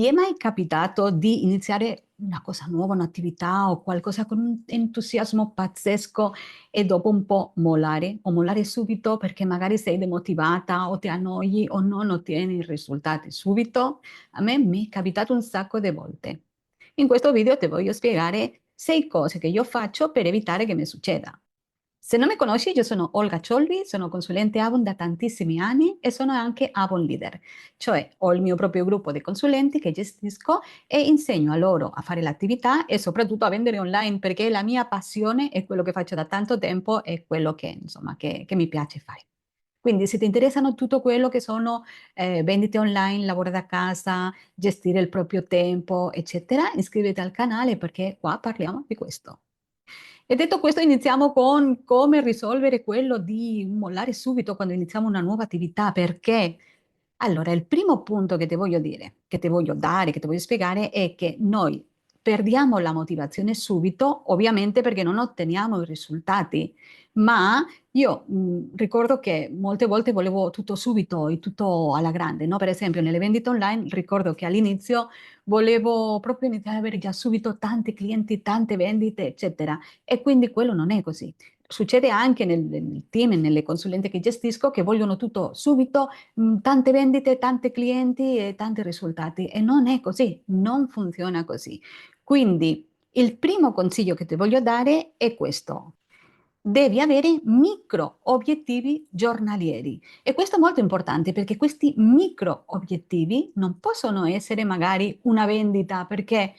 Ti è mai capitato di iniziare una cosa nuova, un'attività o qualcosa con un entusiasmo pazzesco e dopo un po' mollare o mollare subito perché magari sei demotivata o ti annoi o non ottieni i risultati subito? A me mi è capitato un sacco di volte. In questo video ti voglio spiegare 6 cose che io faccio per evitare che mi succeda. Se non mi conosci, io sono Olga Ciolvi, sono consulente Avon da tantissimi anni e sono anche Avon Leader, cioè ho il mio proprio gruppo di consulenti che gestisco e insegno a loro a fare l'attività e soprattutto a vendere online perché la mia passione è quello che faccio da tanto tempo e quello che, insomma, che mi piace fare. Quindi se ti interessano tutto quello che sono vendite online, lavoro da casa, gestire il proprio tempo, eccetera, iscriviti al canale perché qua parliamo di questo. E detto questo, iniziamo con come risolvere quello di mollare subito quando iniziamo una nuova attività, perché allora il primo punto che ti voglio dire, che ti voglio dare, che ti voglio spiegare è che noi perdiamo la motivazione subito, ovviamente perché non otteniamo i risultati, ma io ricordo che molte volte volevo tutto subito e tutto alla grande, no? Per esempio nelle vendite online ricordo che all'inizio volevo proprio iniziare ad avere già subito tanti clienti, tante vendite, eccetera. E quindi quello non è così. Succede anche nel team e nelle consulente che gestisco che vogliono tutto subito, tante vendite, tanti clienti e tanti risultati. E non è così, non funziona così. Quindi il primo consiglio che ti voglio dare è questo. Devi avere micro obiettivi giornalieri e questo è molto importante perché questi micro obiettivi non possono essere magari una vendita perché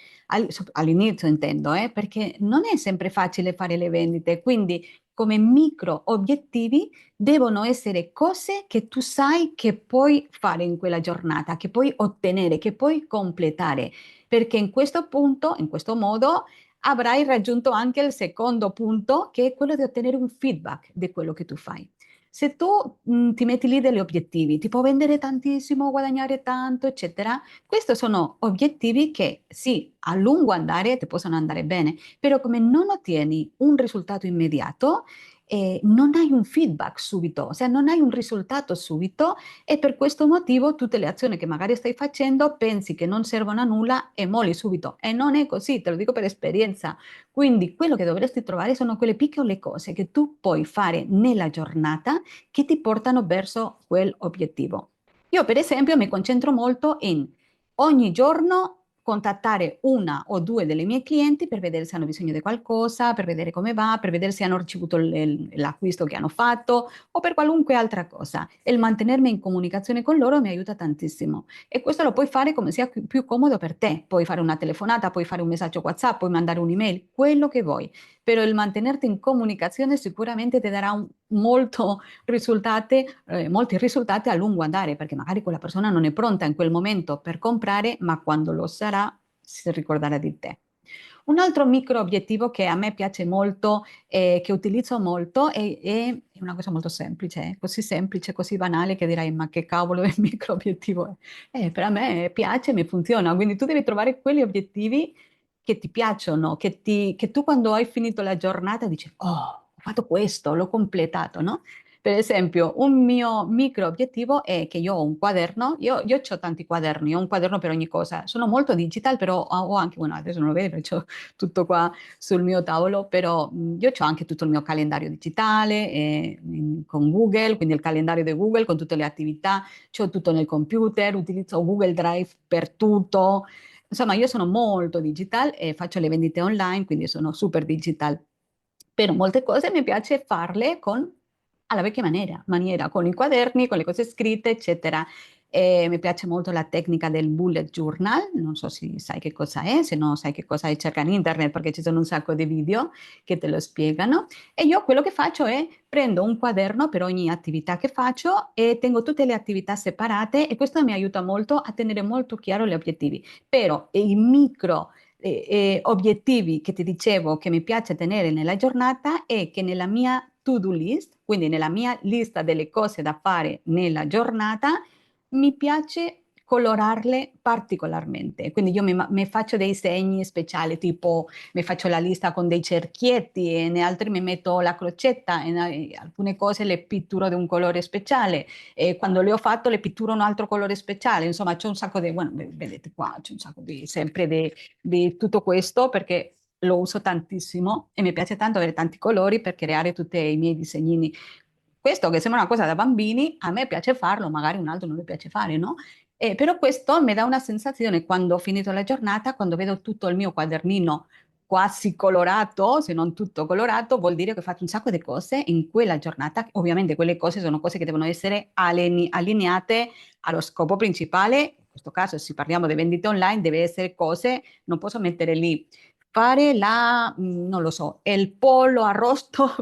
all'inizio intendo, perché non è sempre facile fare le vendite, quindi come micro obiettivi devono essere cose che tu sai che puoi fare in quella giornata, che puoi ottenere, che puoi completare, perché in questo punto, in questo modo avrai raggiunto anche il secondo punto, che è quello di ottenere un feedback di quello che tu fai. Se tu ti metti lì degli obiettivi, tipo vendere tantissimo, guadagnare tanto, eccetera, questi sono obiettivi che sì, a lungo andare ti possono andare bene, però come non ottieni un risultato immediato, non hai un feedback subito, cioè non hai un risultato subito e per questo motivo tutte le azioni che magari stai facendo pensi che non servono a nulla e molli subito. E non è così, te lo dico per esperienza. Quindi quello che dovresti trovare sono quelle piccole cose che tu puoi fare nella giornata che ti portano verso quell'obiettivo. Io per esempio mi concentro molto in ogni giorno contattare una o due delle mie clienti per vedere se hanno bisogno di qualcosa, per vedere come va, per vedere se hanno ricevuto l'acquisto che hanno fatto o per qualunque altra cosa. E il mantenermi in comunicazione con loro mi aiuta tantissimo. E questo lo puoi fare come sia più comodo per te. Puoi fare una telefonata, puoi fare un messaggio WhatsApp, puoi mandare un'email, quello che vuoi. Però il mantenerti in comunicazione sicuramente ti darà molti risultati a lungo andare, perché magari quella persona non è pronta in quel momento per comprare, ma quando lo sarà si ricorderà di te. Un altro micro obiettivo che a me piace molto e che utilizzo molto è una cosa molto semplice, così banale che direi ma che cavolo di micro obiettivo è? Per a me piace, mi funziona, quindi tu devi trovare quegli obiettivi che ti piacciono, che tu quando hai finito la giornata dici oh, ho fatto questo, l'ho completato, no? Per esempio, un mio micro obiettivo è che io ho un quaderno, io ho tanti quaderni, ho un quaderno per ogni cosa, sono molto digital, però ho anche, bueno, adesso non lo vedi perché ho tutto qua sul mio tavolo, però io ho anche tutto il mio calendario digitale con Google, quindi il calendario di Google con tutte le attività, ho tutto nel computer, utilizzo Google Drive per tutto, insomma io sono molto digital e faccio le vendite online, quindi sono super digital. Per molte cose mi piace farle alla vecchia maniera, con i quaderni, con le cose scritte, eccetera. E mi piace molto la tecnica del bullet journal, non so se sai che cosa è, se no sai che cosa è, cerca in internet perché ci sono un sacco di video che te lo spiegano. E io quello che faccio è prendo un quaderno per ogni attività che faccio e tengo tutte le attività separate e questo mi aiuta molto a tenere molto chiaro gli obiettivi. Però i micro obiettivi che ti dicevo che mi piace tenere nella giornata è che nella mia to-do list, quindi nella mia lista delle cose da fare nella giornata, mi piace colorarle particolarmente. Quindi io mi faccio dei segni speciali, tipo mi faccio la lista con dei cerchietti, e in altri mi metto la crocetta, in alcune cose le pitturo di un colore speciale, e quando le ho fatto le pitturo un altro colore speciale. Insomma, c'è un sacco di, bueno, vedete qua, c'è un sacco di, sempre di tutto questo, perché lo uso tantissimo e mi piace tanto avere tanti colori per creare tutti i miei disegnini. Questo che sembra una cosa da bambini, a me piace farlo, magari un altro non le piace fare, no? Però questo mi dà una sensazione quando ho finito la giornata, quando vedo tutto il mio quadernino quasi colorato, se non tutto colorato, vuol dire che ho fatto un sacco di cose in quella giornata. Ovviamente quelle cose sono cose che devono essere allineate allo scopo principale. In questo caso, se parliamo di vendite online, deve essere cose, non posso mettere lì. Fare non lo so, il pollo arrosto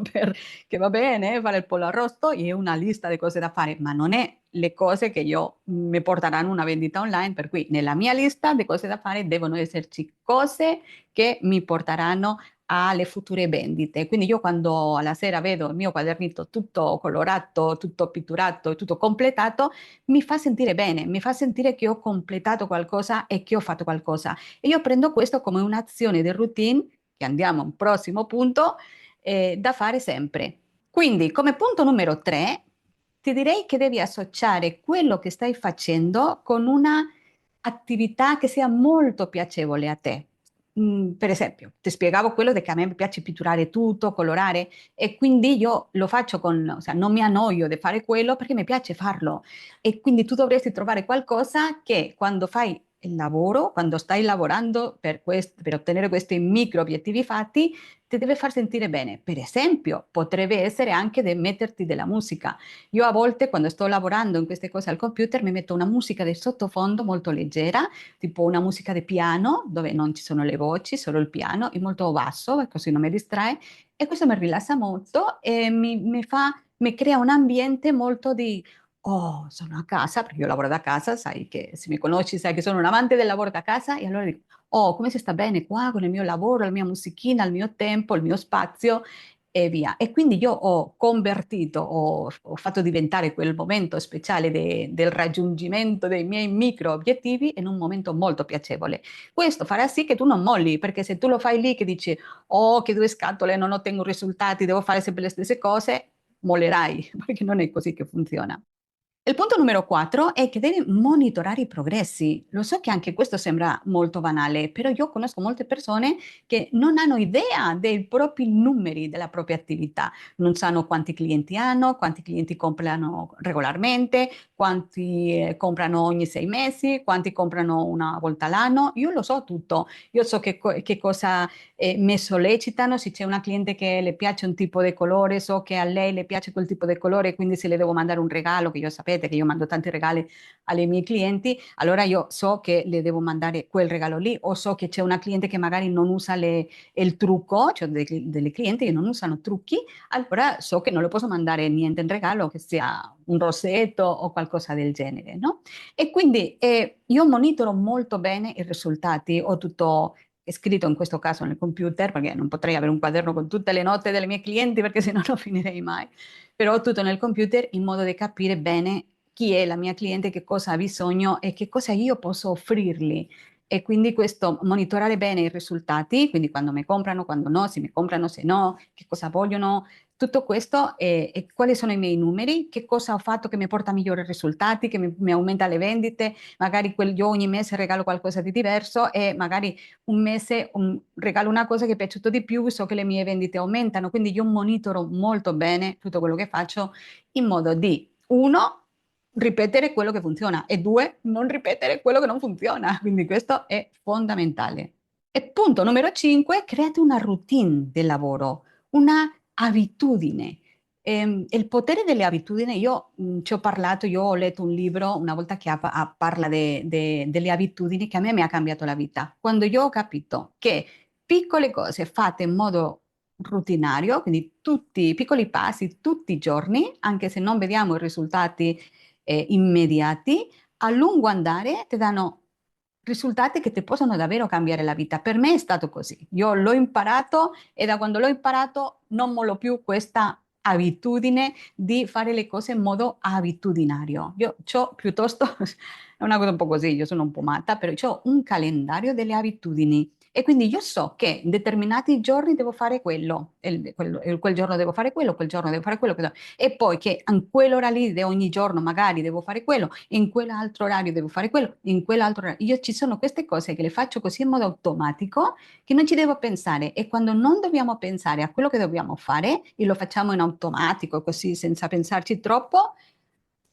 che va bene, fare il pollo arrosto è una lista di cose da fare, ma non è le cose che io mi porteranno una vendita online, per cui nella mia lista di cose da fare devono esserci cose che mi porteranno alle future vendite. Quindi io quando alla sera vedo il mio quadernito tutto colorato, tutto pitturato, tutto completato, mi fa sentire bene, mi fa sentire che ho completato qualcosa e che ho fatto qualcosa. E io prendo questo come un'azione di routine, che andiamo a un prossimo punto, da fare sempre. Quindi, come punto numero 3, ti direi che devi associare quello che stai facendo con una attività che sia molto piacevole a te. Per esempio, ti spiegavo quello di che a me piace pitturare tutto, colorare, e quindi io lo faccio o sea, non mi annoio di fare quello perché mi piace farlo. E quindi tu dovresti trovare qualcosa che quando fai il lavoro, quando stai lavorando per ottenere questi micro obiettivi fatti, ti deve far sentire bene. Per esempio, potrebbe essere anche di metterti della musica. Io a volte quando sto lavorando in queste cose al computer mi metto una musica di sottofondo molto leggera, tipo una musica di piano, dove non ci sono le voci, solo il piano, è molto basso, così non mi distrae, e questo mi rilassa molto e mi crea un ambiente molto di oh, sono a casa, perché io lavoro da casa, sai che se mi conosci sai che sono un amante del lavoro da casa, e allora dico, oh, come si sta bene qua con il mio lavoro, la mia musichina, il mio tempo, il mio spazio e via. E quindi io ho convertito, ho fatto diventare quel momento speciale del raggiungimento dei miei micro obiettivi in un momento molto piacevole. Questo farà sì che tu non molli, perché se tu lo fai lì che dici, oh, che due scatole, non ottengo risultati, devo fare sempre le stesse cose, mollerai, perché non è così che funziona. Il punto numero 4 è che devi monitorare i progressi. Lo so che anche questo sembra molto banale, però io conosco molte persone che non hanno idea dei propri numeri della propria attività. Non sanno quanti clienti hanno, quanti clienti comprano regolarmente, quanti comprano ogni 6 mesi, quanti comprano una volta all'anno. Io lo so tutto. Io so che cosa mi sollecitano, se c'è una cliente che le piace un tipo di colore, so che a lei le piace quel tipo di colore, quindi se le devo mandare un regalo, che io sapete che io mando tanti regali ai miei clienti, allora io so che le devo mandare quel regalo lì, o so che c'è una cliente che magari non usa il trucco, cioè delle clienti che non usano trucchi, allora so che non le posso mandare niente in regalo, che sia un rossetto o qualcosa del genere, no? E quindi io monitoro molto bene i risultati, ho tutto è scritto in questo caso nel computer, perché non potrei avere un quaderno con tutte le note delle mie clienti perché sennò non finirei mai, però ho tutto nel computer in modo da capire bene chi è la mia cliente, che cosa ha bisogno e che cosa io posso offrirgli. E quindi questo, monitorare bene i risultati, quindi quando mi comprano, quando no, se mi comprano, se no, che cosa vogliono, tutto questo e quali sono i miei numeri, che cosa ho fatto che mi porta a migliori risultati, che mi aumenta le vendite, magari io ogni mese regalo qualcosa di diverso e magari un mese regalo una cosa che è piaciuto di più, so che le mie vendite aumentano, quindi io monitoro molto bene tutto quello che faccio in modo di, uno, ripetere quello che funziona e due, non ripetere quello che non funziona. Quindi questo è fondamentale. E punto numero 5, create una routine del lavoro, una abitudine. Il potere delle abitudini, io ci ho parlato, io ho letto un libro una volta che parla delle abitudini che a me mi ha cambiato la vita. Quando io ho capito che piccole cose fatte in modo rutinario, quindi tutti piccoli passi tutti i giorni, anche se non vediamo i risultati immediati, a lungo andare ti danno risultati che ti possono davvero cambiare la vita. Per me è stato così. Io l'ho imparato e da quando l'ho imparato non mollo più questa abitudine di fare le cose in modo abitudinario. Io c'ho piuttosto, è una cosa un po' così, io sono un po' matta, però c'ho un calendario delle abitudini e quindi io so che in determinati giorni devo fare quello, quel giorno devo fare quello, quel giorno devo fare quello, e poi che in quell'ora lì di ogni giorno magari devo fare quello, in quell'altro orario devo fare quello, in quell'altro orario. Io ci sono queste cose che le faccio così in modo automatico che non ci devo pensare e quando non dobbiamo pensare a quello che dobbiamo fare e lo facciamo in automatico, così senza pensarci troppo,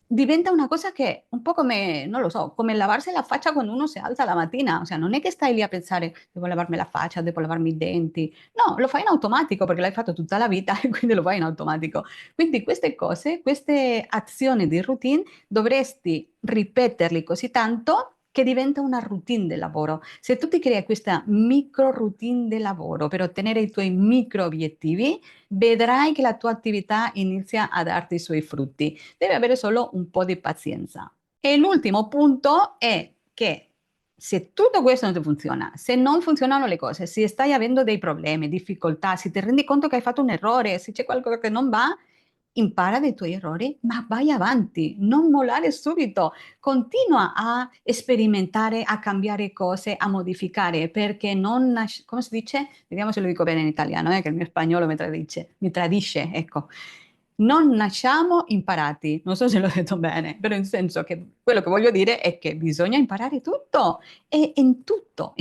diventa una cosa che è un po' come, non lo so, come lavarsi la faccia quando uno si alza la mattina, o sea, non è che stai lì a pensare devo lavarmi la faccia, devo lavarmi i denti, no, lo fai in automatico perché l'hai fatto tutta la vita e quindi lo fai in automatico. Quindi queste cose, queste azioni di routine dovresti ripeterli così tanto che diventa una routine del lavoro. Se tu ti crei questa micro routine del lavoro per ottenere i tuoi micro obiettivi, vedrai che la tua attività inizia a darti i suoi frutti. Devi avere solo un po' di pazienza. E l'ultimo punto è che se tutto questo non ti funziona, se non funzionano le cose, se stai avendo dei problemi, difficoltà, se ti rendi conto che hai fatto un errore, se c'è qualcosa che non va, impara dai tuoi errori, ma vai avanti, non mollare subito, continua a sperimentare, a cambiare cose, a modificare, perché non, come si dice? Vediamo se lo dico bene in italiano, che il mio spagnolo mi tradisce, ecco. Non nasciamo imparati, non so se l'ho detto bene, però in senso che quello che voglio dire è che bisogna imparare tutto e in tutto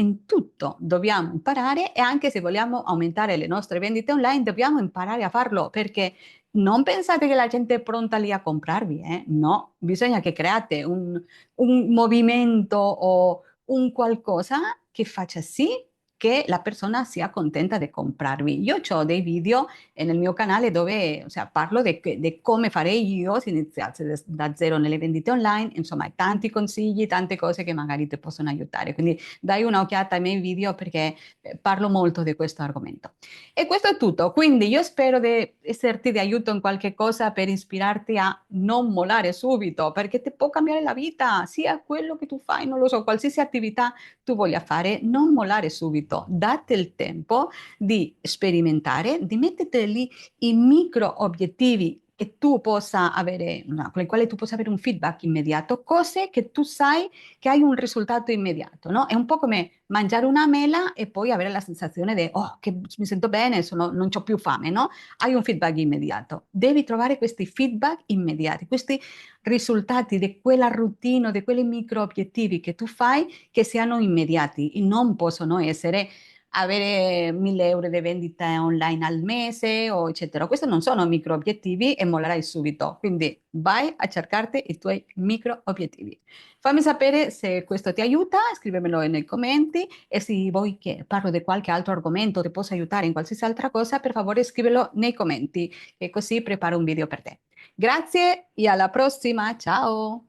dobbiamo imparare e anche se vogliamo aumentare le nostre vendite online dobbiamo imparare a farlo perché non pensate che la gente è pronta lì a comprarvi, eh? No, bisogna che create un movimento o un qualcosa che faccia sì che la persona sia contenta di comprarvi. Io ho dei video nel mio canale dove o sea, parlo di come farei io se iniziassi da zero nelle vendite online, insomma, tanti consigli, tante cose che magari ti possono aiutare. Quindi dai un'occhiata ai miei video perché parlo molto di questo argomento. E questo è tutto, quindi io spero di esserti di aiuto in qualche cosa per ispirarti a non mollare subito, perché ti può cambiare la vita, sia quello che tu fai, non lo so, qualsiasi attività tu voglia fare, non mollare subito, date il tempo di sperimentare, di mettere lì i micro obiettivi che tu possa avere, no, con i quali tu possa avere un feedback immediato, cose che tu sai che hai un risultato immediato, no? È un po' come mangiare una mela e poi avere la sensazione di, oh, che mi sento bene, non ho più fame, no? Hai un feedback immediato. Devi trovare questi feedback immediati, questi risultati di quella routine, di quei micro obiettivi che tu fai che siano immediati e non possono essere avere 1.000 euro di vendita online al mese o eccetera. Questi non sono micro obiettivi e mollerai subito. Quindi vai a cercarti i tuoi micro obiettivi. Fammi sapere se questo ti aiuta, scrivemelo nei commenti e se vuoi che parlo di qualche altro argomento, ti posso aiutare in qualsiasi altra cosa, per favore scrivelo nei commenti e così preparo un video per te. Grazie e alla prossima, ciao!